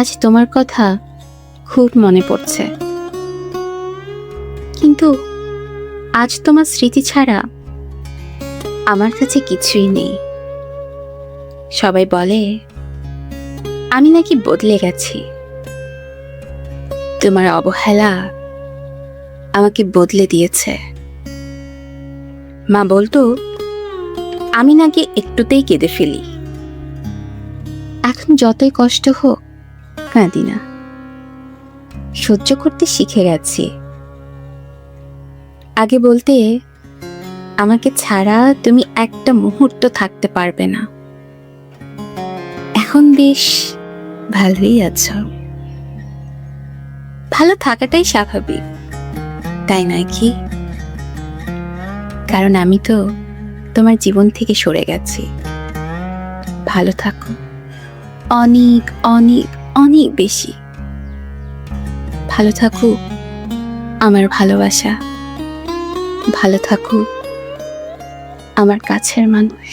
আজ তোমার কথা খুব মনে পড়ছে, কিন্তু আজ তোমার স্মৃতি ছাড়া আমার কাছে কিছুই নেই। সবাই বলে আমি নাকি বদলে গেছি। তোমার অবহেলা আমাকে বদলে দিয়েছে। মা বলতো আমি নাকি একটুতেই কেঁদে ফেলি। এখন যতই কষ্ট হোক কাঁদি না, সহ্য করতে শিখে গেছি। আগে বলতে আমাকে ছাড়া তুমি একটা মুহূর্ত থাকতে পারবে না। এখন বেশ ভালোই আছো। ভালো থাকাটাই স্বাভাবিক, তাই নয় কি? কারণ আমি তো তোমার জীবন থেকে সরে গেছি। ভালো থাকো, অনেক অনেক অনেক বেশি ভালো থাকুক আমার ভালোবাসা, ভালো থাকুক আমার কাছের মানুষ।